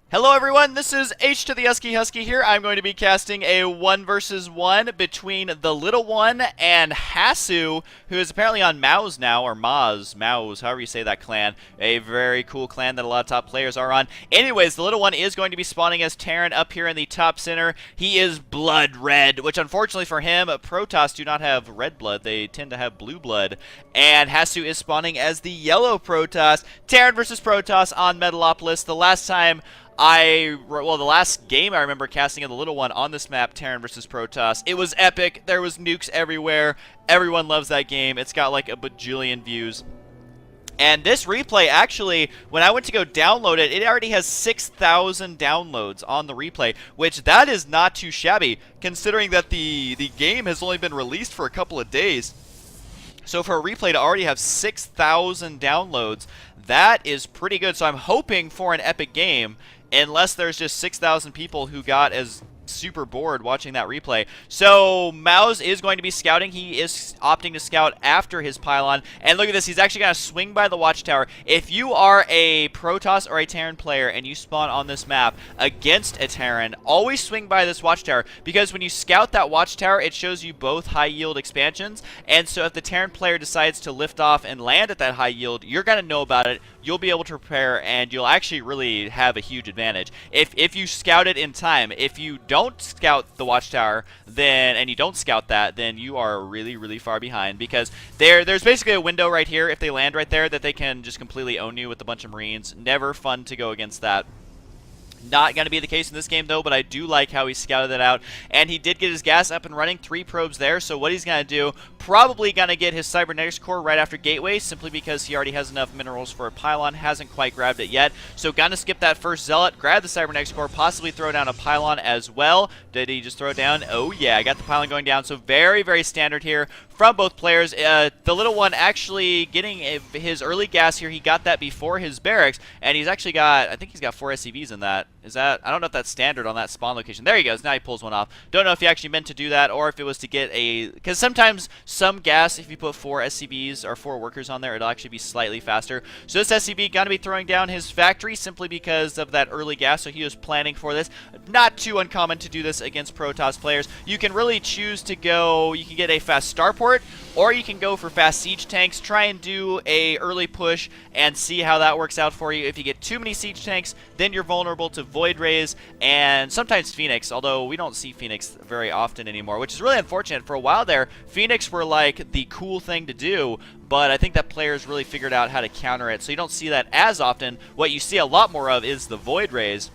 Hello everyone, this is H to the Husky here. I'm going to be casting a 1 versus 1 between TheLittleOne and Hasu, who is apparently on Mao's now, or Mao's, however you say that clan. A very cool clan that a lot of top players are on. Anyways, TheLittleOne is going to be spawning as Terran up here in the top center. He is blood red, which unfortunately for him, Protoss do not have red blood. They tend to have blue blood. And Hasu is spawning as the yellow Protoss. Terran versus Protoss on Metalopolis. The last game I remember casting of TheLittleOne on this map, Terran versus Protoss, it was epic. There was nukes everywhere. Everyone loves that game. It's got like a bajillion views. And this replay, actually, when I went to go download it, it already has 6,000 downloads on the replay, which that is not too shabby, considering that the game has only been released for a couple of days. So for a replay to already have 6,000 downloads, that is pretty good. So I'm hoping for an epic game, unless there's just 6,000 people who got as super bored watching that replay. So Mao's is going to be scouting. He is opting to scout after his pylon. And look at this. He's actually going to swing by the watchtower. If you are a Protoss or a Terran player and you spawn on this map against a Terran, always swing by this watchtower, because when you scout that watchtower, it shows you both high yield expansions. And so if the Terran player decides to lift off and land at that high yield, you're going to know about it. You'll be able to prepare, and you'll actually really have a huge advantage if you scout it in time. If you don't scout the watchtower, and you don't scout that, then you are really far behind, because there's basically a window right here, if they land right there, that they can just completely own you with a bunch of Marines. Never fun to go against that. Not going to be the case in this game, though, but I do like how he scouted it out. And he did get his gas up and running, 3 probes there. So what he's going to do, probably going to get his cybernetics core right after Gateway, simply because he already has enough minerals for a pylon. Hasn't quite grabbed it yet. So going to skip that first zealot, grab the cybernetics core, possibly throw down a pylon as well. Did he just throw it down? Oh, yeah, I got the pylon going down. So very standard here from both players. TheLittleOne actually getting his early gas here. He got that before his barracks, and he's actually got, I think he's got 4 SCVs in that. Is that, I don't know if that's standard on that spawn location. There he goes. Now he pulls one off. Don't know if he actually meant to do that, or if it was to get a, because sometimes some gas, if you put 4 SCVs or 4 workers on there, it'll actually be slightly faster. So this SCV going to be throwing down his factory simply because of that early gas, so he was planning for this. Not too uncommon to do this against Protoss players. You can really choose to go, you can get a fast starport, or you can go for fast siege tanks. Try and do a early push and see how that works out for you. If you get too many siege tanks, then you're vulnerable to Void Rays and sometimes Phoenix, although we don't see Phoenix very often anymore, which is really unfortunate. For a while there, Phoenix were like the cool thing to do, but I think that players really figured out how to counter it, so you don't see that as often. What you see a lot more of is the Void Rays.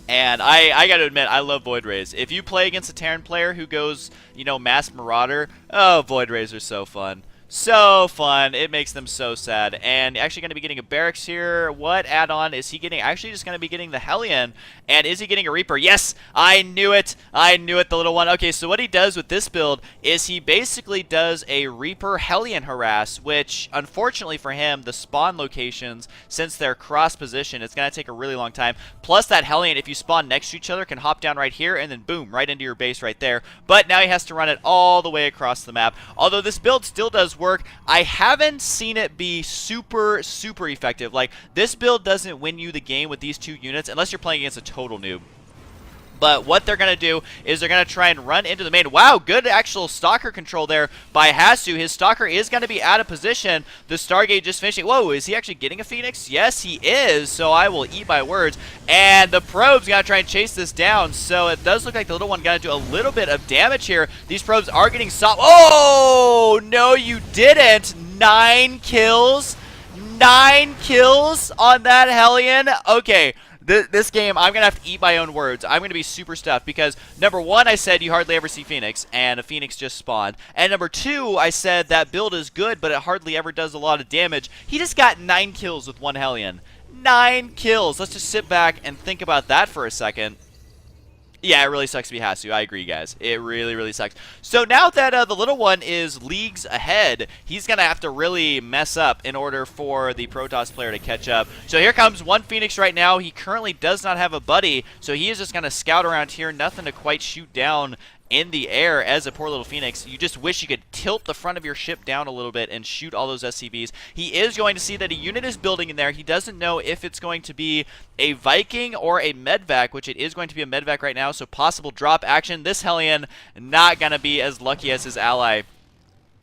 And I gotta admit, I love Void Rays. If you play against a Terran player who goes, you know, Mass Marauder, oh, Void Rays are so fun. So fun. It makes them so sad. And actually going to be getting a barracks here. What add-on is he getting? Actually just going to be getting the Hellion. And is he getting a Reaper? Yes! I knew it! I knew it, TheLittleOne. Okay, so what he does with this build is he basically does a Reaper Hellion harass, which, unfortunately for him, the spawn locations, since they're cross-position, it's going to take a really long time. Plus that Hellion, if you spawn next to each other, can hop down right here and then boom, right into your base right there. But now he has to run it all the way across the map. Although this build still does work, I haven't seen it be super effective. Like, this build doesn't win you the game with these 2 units unless you're playing against a total noob. But what they're going to do is they're going to try and run into the main. Wow, good actual Stalker control there by Hasu. His Stalker is going to be out of position. The Stargate just finishing. Whoa, is he actually getting a Phoenix? Yes, he is. So I will eat my words. And the Probe's going to try and chase this down. So it does look like the TheLittleOne going to do a little bit of damage here. These Probes are getting soft. Oh, no, you didn't. 9 kills. 9 kills on that Hellion. Okay. This game, I'm going to have to eat my own words. I'm going to be super stuffed because, number 1, I said you hardly ever see Phoenix, and a Phoenix just spawned. And number 2, I said that build is good, but it hardly ever does a lot of damage. He just got 9 kills with 1 Hellion. 9 kills. Let's just sit back and think about that for a second. Yeah, it really sucks to be Hasu. I agree, guys. It really sucks. So now that the TheLittleOne is leagues ahead, he's going to have to really mess up in order for the Protoss player to catch up. So here comes 1 Phoenix right now. He currently does not have a buddy, so he is just going to scout around here. Nothing to quite shoot down in the air as a poor little Phoenix. You just wish you could tilt the front of your ship down a little bit and shoot all those SCVs. He is going to see that a unit is building in there. He doesn't know if it's going to be a Viking or a medvac, which it is going to be a medvac right now, so possible drop action. This Hellion not going to be as lucky as his ally.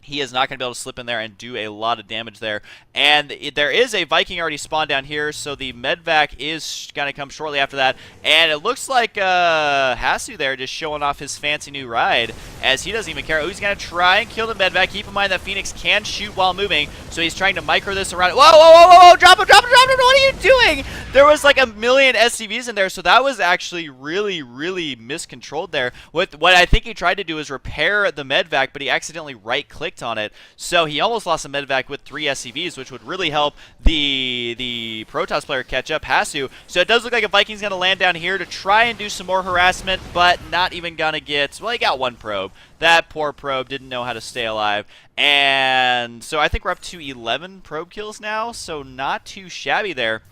He is not going to be able to slip in there and do a lot of damage there. And there is a Viking already spawned down here, so the medvac is going to come shortly after that. And it looks like Hasu there just showing off his fancy new ride, as he doesn't even care. Oh, he's going to try and kill the medvac. Keep in mind that Phoenix can shoot while moving, so he's trying to micro this around. Whoa, whoa, whoa, whoa, whoa, drop him, drop him, drop him. What are you doing? There was like a million SCVs in there, so that was actually really, really miscontrolled there. What I think he tried to do is repair the medvac, but he accidentally right-clicked on it, so he almost lost a medvac with 3 SCVs, which would really help the Protoss player catch up, Hasu. So it does look like a Viking's going to land down here to try and do some more harassment, but not even going to get, well, he got 1 probe. That poor probe didn't know how to stay alive, and so I think we're up to 11 probe kills now, so not too shabby there.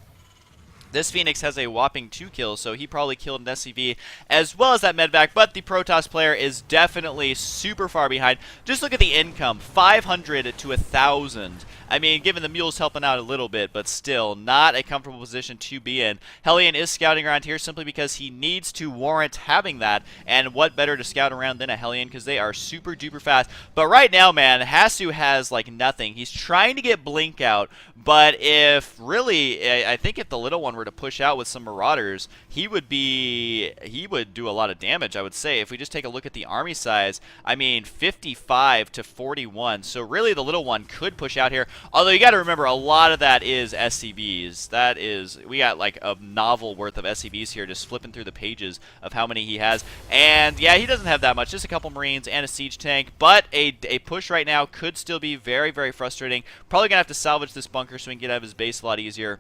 This Phoenix has a whopping 2 kills, so he probably killed an SCV as well as that medvac, but the Protoss player is definitely super far behind. Just look at the income, 500 to 1,000. I mean, given the mule's helping out a little bit, but still not a comfortable position to be in. Hellion is scouting around here simply because he needs to warrant having that, and what better to scout around than a Hellion, because they are super duper fast. But right now, man, Hasu has like nothing. He's trying to get Blink out, but if really, I think if the little one were to push out with some Marauders, he would do a lot of damage, I would say. If we just take a look at the army size, I mean, 55 to 41. So really, the little one could push out here. Although you got to remember, a lot of that is SCVs. That is, we got like a novel worth of SCVs here, just flipping through the pages of how many he has. And yeah, he doesn't have that much, just a couple Marines and a siege tank. But a push right now could still be very, very frustrating. Probably gonna have to salvage this bunker so we can get out of his base a lot easier.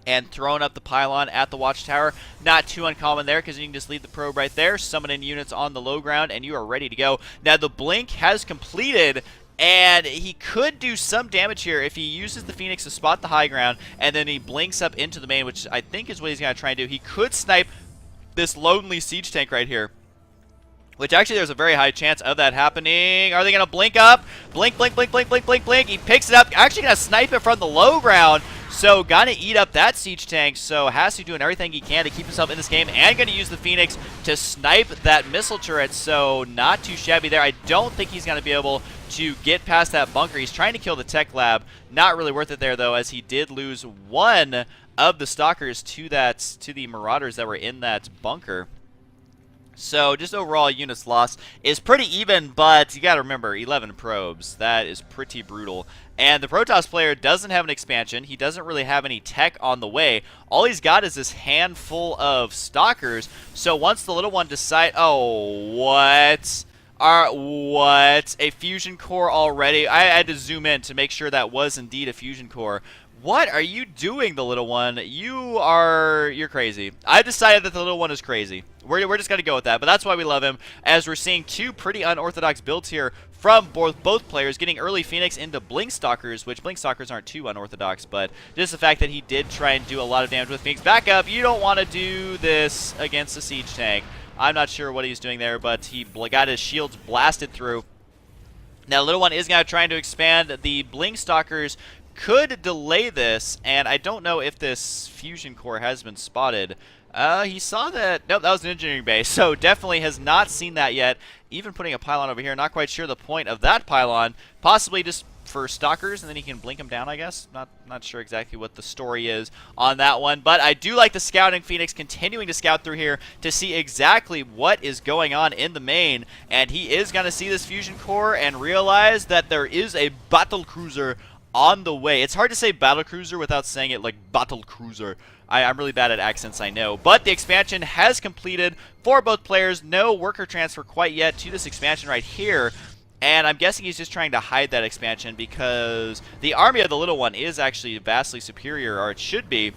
And throwing up the pylon at the watchtower, not too uncommon there, because you can just leave the probe right there, summon in units on the low ground, and you are ready to go. Now the blink has completed, and he could do some damage here if he uses the Phoenix to spot the high ground, and then he blinks up into the main, which I think is what he's going to try and do. He could snipe this lonely siege tank right here, which actually there's a very high chance of that happening. Are they going to blink up? Blink, blink, blink, blink, blink, blink, blink. He picks it up. Actually going to snipe it from the low ground. So gonna eat up that siege tank. So Hasu doing everything he can to keep himself in this game, and gonna use the Phoenix to snipe that missile turret. So not too shabby there. I don't think he's gonna be able to get past that bunker. He's trying to kill the tech lab. Not really worth it there though, as he did lose 1 of the stalkers to the Marauders that were in that bunker. So just overall units lost is pretty even, but you got to remember, 11 probes. That is pretty brutal. And the Protoss player doesn't have an expansion. He doesn't really have any tech on the way. All he's got is this handful of stalkers. So once the little one decide, oh, what? What? A fusion core already? I had to zoom in to make sure that was indeed a fusion core. What are you doing, the little one? You're crazy. I've decided that the little one is crazy. We're just going to go with that, but that's why we love him, as we're seeing 2 pretty unorthodox builds here from both players, getting early Phoenix into Blink Stalkers, which Blink Stalkers aren't too unorthodox, but just the fact that he did try and do a lot of damage with Phoenix. Back up, you don't want to do this against a siege tank. I'm not sure what he's doing there, but he got his shields blasted through. Now, Little One is going to try to expand. The Blink Stalkers could delay this, and I don't know if this fusion core has been spotted. He saw that. Nope, that was an engineering base, so definitely has not seen that yet. Even putting a pylon over here, not quite sure the point of that pylon. Possibly just for stalkers, and then he can blink them down, I guess. Not sure exactly what the story is on that one, but I do like the scouting Phoenix continuing to scout through here to see exactly what is going on in the main, and he is going to see this fusion core and realize that there is a battle cruiser on the way. It's hard to say battle cruiser without saying it like battle cruiser. I'm really bad at accents, I know. But the expansion has completed for both players. No worker transfer quite yet to this expansion right here. And I'm guessing he's just trying to hide that expansion because the army of the little one is actually vastly superior, or it should be.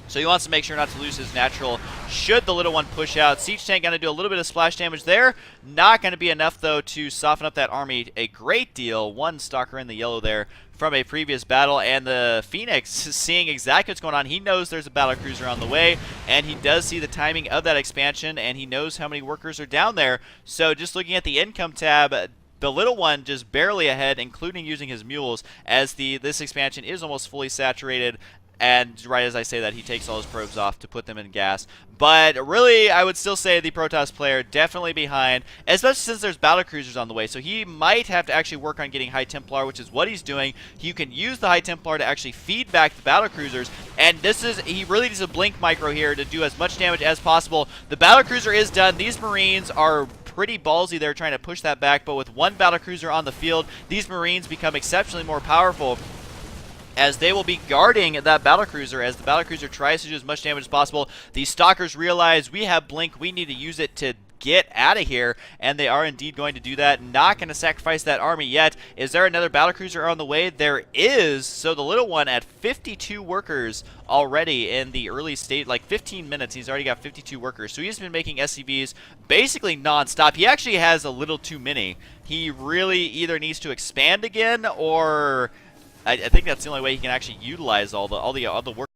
So he wants to make sure not to lose his natural should the little one push out. Siege tank going to do a little bit of splash damage there. Not going to be enough, though, to soften up that army a great deal. 1 stalker in the yellow there from a previous battle, and the Phoenix, seeing exactly what's going on, he knows there's a battlecruiser on the way, and he does see the timing of that expansion, and he knows how many workers are down there. So just looking at the income tab, the little one just barely ahead, including using his mules, as this expansion is almost fully saturated. And right as I say that, he takes all his probes off to put them in gas. But really, I would still say the Protoss player definitely behind, especially since there's battlecruisers on the way. So he might have to actually work on getting High Templar, which is what he's doing. You can use the High Templar to actually feed back the battlecruisers. And he really needs a blink micro here to do as much damage as possible. The battlecruiser is done. These Marines are pretty ballsy there trying to push that back. But with one battlecruiser on the field, these Marines become exceptionally more powerful, as they will be guarding that battlecruiser as the battlecruiser tries to do as much damage as possible. These stalkers realize we have blink, we need to use it to get out of here, and they are indeed going to do that. Not going to sacrifice that army yet. Is there another battlecruiser on the way? There is. So the little one at 52 workers already in the early state, like 15 minutes, he's already got 52 workers. So he's been making SCVs basically non-stop. He actually has a little too many. He really either needs to expand again, or I think that's the only way he can actually utilize all the work.